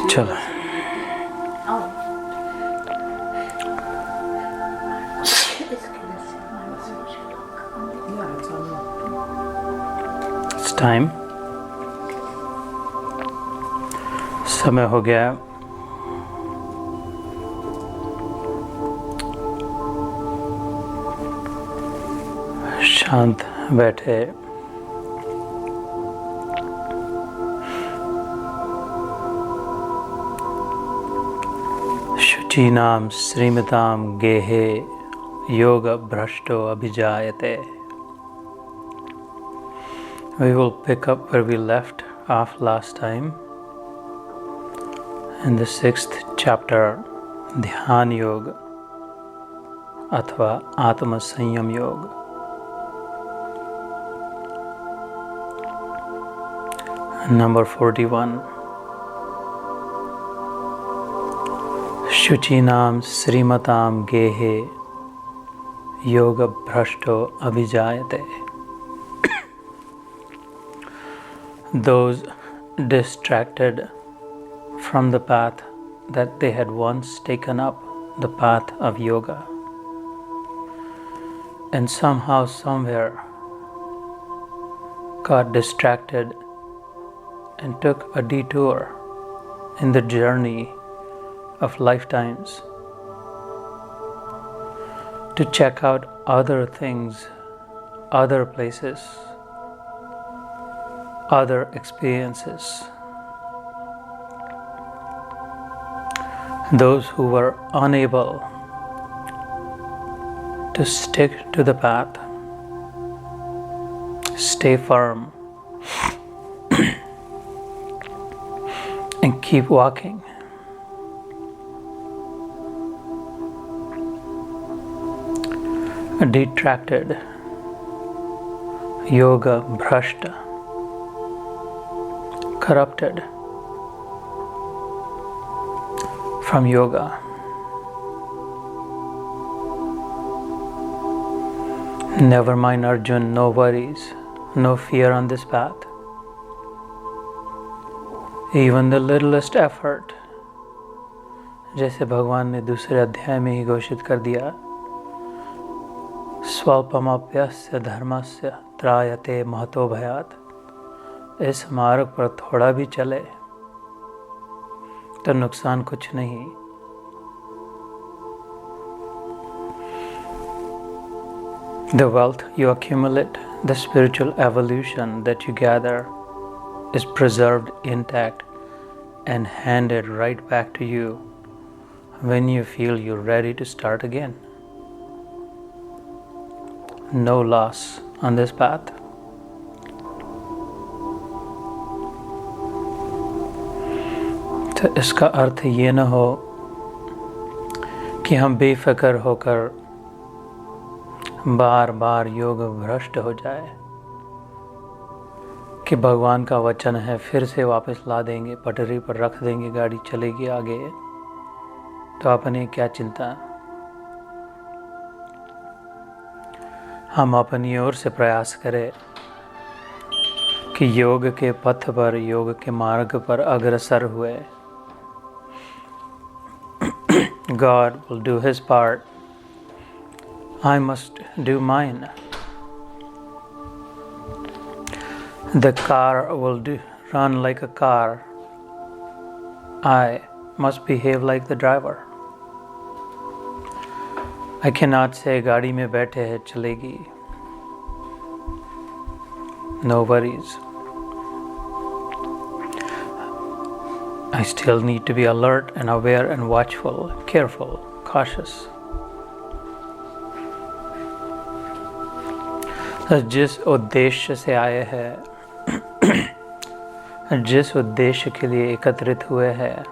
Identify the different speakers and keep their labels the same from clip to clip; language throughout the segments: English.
Speaker 1: चलो it's time, समय हो गया। शांत बैठे, शुचीनां श्रीमतां गेहे योग भ्रष्टो अभिजायते. We will pick up where we left off last time in the 6th chapter, ध्यान योग अथवा आत्म संयम योग. Number 41. शुचीनां श्रीमतां गेहे योग भ्रष्टो अभिजायते. Those distracted from the path that they had once taken up, the path of yoga, and somehow, somewhere got distracted and took a detour in the journey of lifetimes to check out other things, other places, other experiences. Those who were unable to stick to the path, stay firm, and keep walking. Detracted, yoga bhrashta, corrupted from yoga. Never mind, Arjun, no worries, no fear on this path. Even the littlest effort, जैसे भगवान ने दूसरे अध्याय में ही घोषित कर दिया, स्वल्पमप्यस्य धर्मस्य त्रायते महतो भयात्. इस मार्ग पर थोड़ा भी चले तो नुकसान कुछ नहीं. The wealth you accumulate, the spiritual evolution that you gather is preserved intact and handed right back to you when you feel you're ready to start again. No loss on this path. तो इसका अर्थ ये न हो कि हम बेफिक्र होकर बार बार योग भ्रष्ट हो जाए कि भगवान का वचन है फिर से वापस ला देंगे, पटरी पर रख देंगे, गाड़ी चलेगी आगे, तो अपनी क्या चिंता. हम अपनी ओर से प्रयास करें कि योग के पथ पर, योग के मार्ग पर अग्रसर हुए. God will do his part. I must do mine. The car will run like a car. I must behave like the driver. I cannot say गाड़ी में बैठे हैं चलेगी. No worries. I still need to be alert and aware and watchful, careful, cautious. जिस उद्देश्य से आए हैं, जिस उद्देश्य के लिए एकत्रित हुए हैं,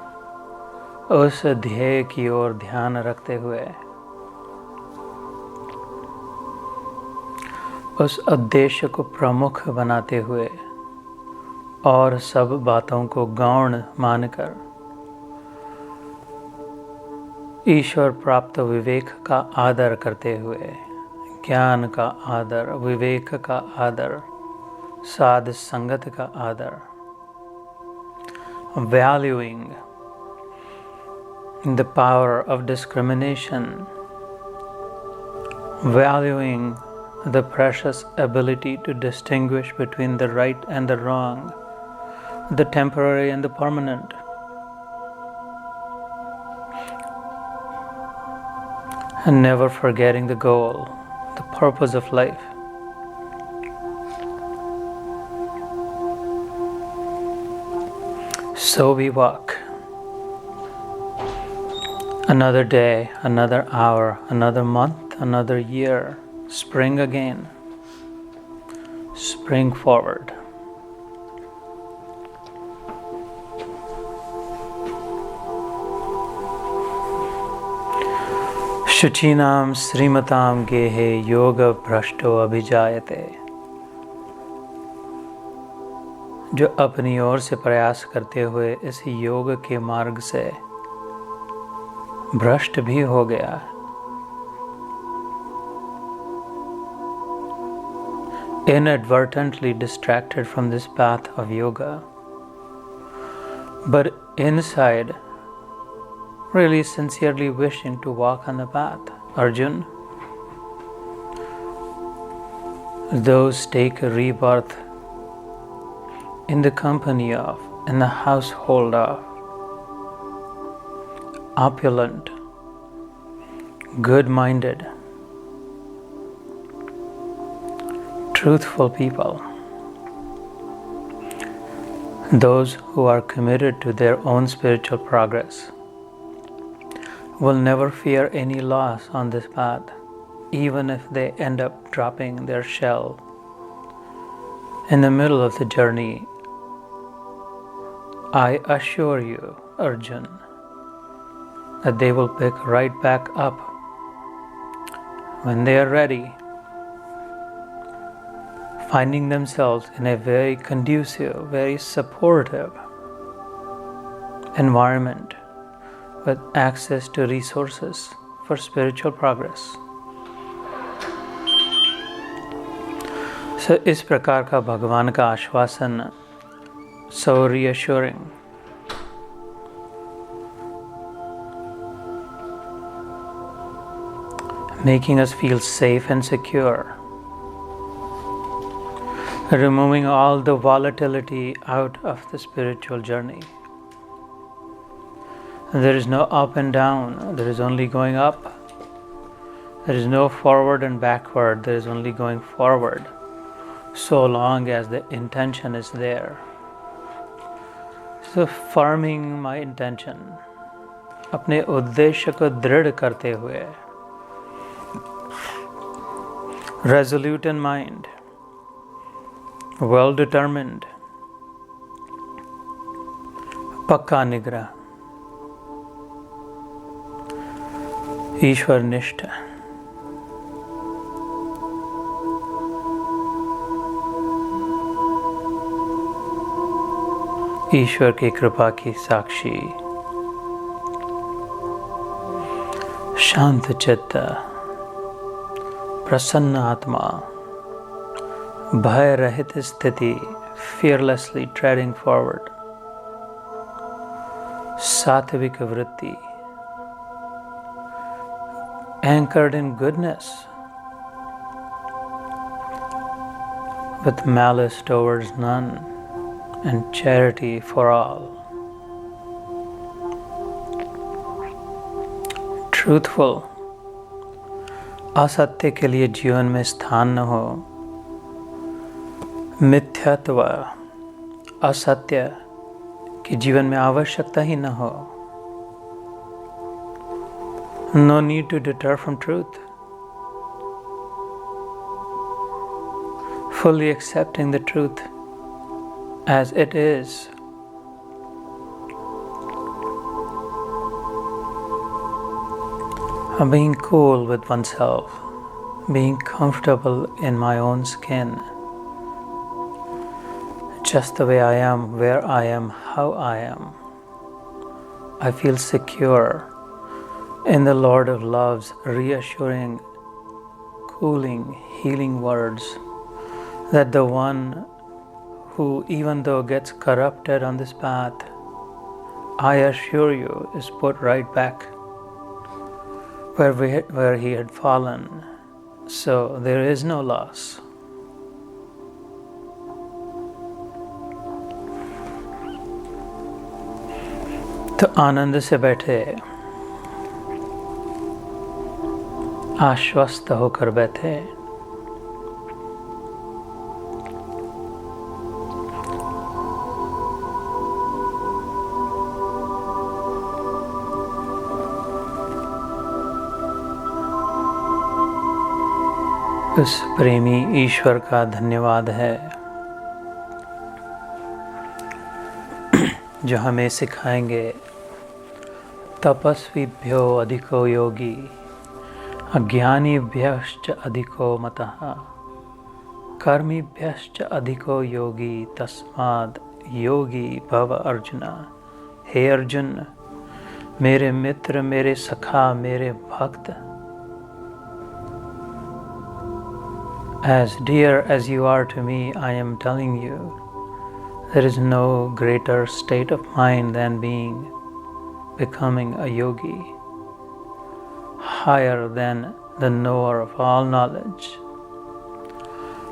Speaker 1: उस ध्येय की ओर ध्यान रखते हुए, उस उद्देश्य को प्रमुख बनाते हुए और सब बातों को गौण मानकर ईश्वर प्राप्त विवेक का आदर करते हुए, ज्ञान का आदर, विवेक का आदर, साध संगत का आदर, valuing the power of discrimination, valuing the precious ability to distinguish between the right and the wrong, the temporary and the permanent. And never forgetting the goal, the purpose of life. So we walk. Another day, another hour, another month, another year. Spring again. Spring forward. शुचीनाम श्रीमताम गेहे योग भ्रष्टो अभिजायते। जो अपनी ओर से प्रयास करते हुए इस योग के मार्ग से भ्रष्ट भी हो गया, inadvertently distracted from this path of yoga, but inside really sincerely wishing to walk on the path. Arjun, those take a rebirth in the company of, in the household of, opulent, good-minded, truthful people. Those who are committed to their own spiritual progress will never fear any loss on this path, even if they end up dropping their shell in the middle of the journey. I assure you, Arjun, that they will pick right back up when they are ready, finding themselves in a very conducive, very supportive environment with access to resources for spiritual progress. So इस प्रकार का भगवान का आश्वासन, so reassuring, making us feel safe and secure, removing all the volatility out of the spiritual journey. There is no up and down, there is only going up. There is no forward and backward, there is only going forward, so long as the intention is there. So firming my intention, अपने उद्देश्य को दृढ़ करते हुए, resolute in mind, well determined, पक्का निग्रह, ईश्वर निष्ठ, ईश्वर की कृपा की साक्षी, शांत चित्त, प्रसन्न आत्मा, भय रहित स्थिति, fearlessly treading forward, सात्विक वृत्ति, anchored in goodness, with malice towards none, and charity for all. Truthful, असत्य के लिए जीवन में स्थान न हो, मिथ्यात्व, असत्य की जीवन में आवश्यकता ही न हो. No need to deter from truth. Fully accepting the truth as it is. Being cool with oneself, being comfortable in my own skin, just the way I am, where I am, how I am. I feel secure in the Lord of Love's reassuring, cooling, healing words that the one who, even though gets corrupted on this path, I assure you, is put right back where he had fallen. So there is no loss. तो आनंद से बैठे, आश्वस्त होकर बैठे। उस प्रेमी ईश्वर का धन्यवाद है जो हमें सिखाएंगे तपस्वीभ्यो अधिको योगी अज्ञानीभ्यश्च अधिको मतः कर्मीभ्यश्च अधिको योगी तस्माद् योगी भव अर्जुन। हे अर्जुन, मेरे मित्र, मेरे सखा, मेरे भक्त, as dear as you are to me, I am telling you, there is no greater state of mind than becoming a yogi, higher than the knower of all knowledge,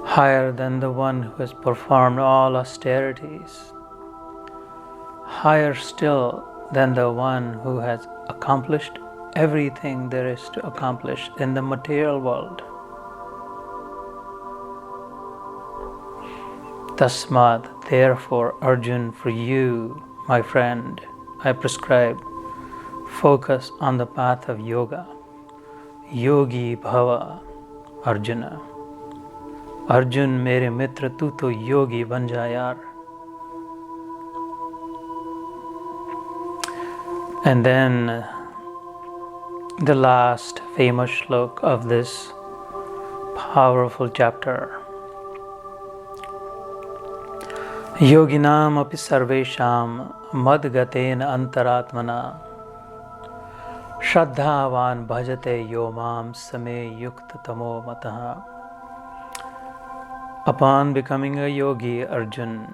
Speaker 1: higher than the one who has performed all austerities, higher still than the one who has accomplished everything there is to accomplish in the material world. Tasmad, therefore, Arjun, for you, my friend, I prescribe focus on the path of yoga. Yogi Bhava, Arjuna. Arjun, मेरे मित्र, तू तो योगी बन जा यार. And then the last famous shlok of this powerful chapter. Yoginam api sarvesham madgaten antaratmana shraddhavan bhajate yomam same yukta tamo mataha. Upon becoming a yogi, Arjun,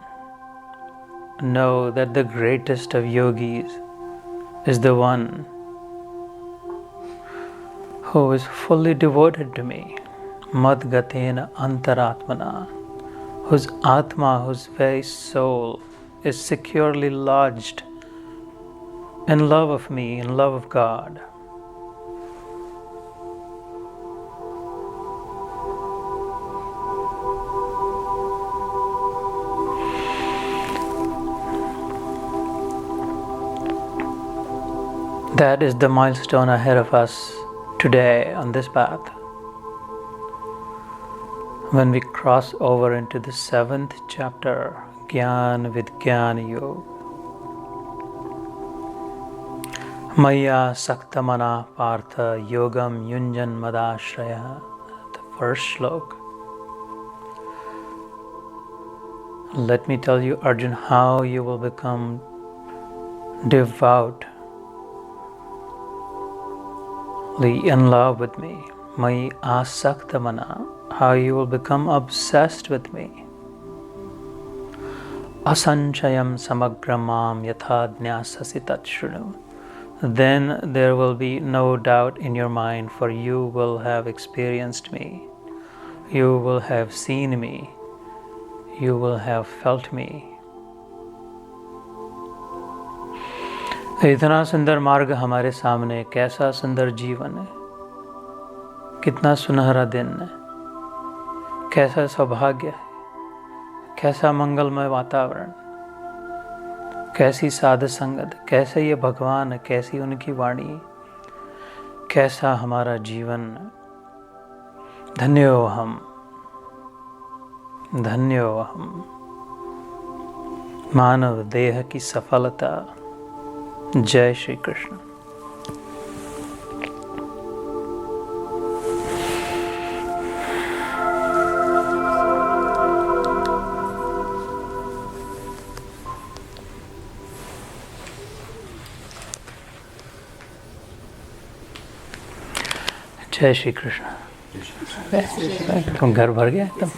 Speaker 1: know that the greatest of yogis is the one who is fully devoted to me, madgaten antaratmana, whose Atma, whose very soul is securely lodged in love of me, in love of God. That is the milestone ahead of us today on this path. When we cross over into the 7th chapter, Gyan Vidgyan Yoga. Maya Saktamana Partha Yogam Yunjan Madashraya, the first shlok. Let me tell you, Arjun, how you will become devoutly in love with me. Maya Asaktamana, how you will become obsessed with me. Asanchayam samagramam yatha jnasasi tat shrunu. Then there will be no doubt in your mind, for you will have experienced me. You will have seen me. You will have felt me. इतना सुंदर मार्ग हमारे सामने, कैसा सुंदर जीवन है, कितना सुनहरा दिन है, कैसा सौभाग्य है, कैसा मंगलमय वातावरण, कैसी साध संगत, कैसे ये भगवान, कैसी उनकी वाणी, कैसा हमारा जीवन। धन्यो हम, धन्यो हम। मानव देह की सफलता। जय श्री कृष्ण। जय श्री कृष्ण। तुम घर भर गया एकदम।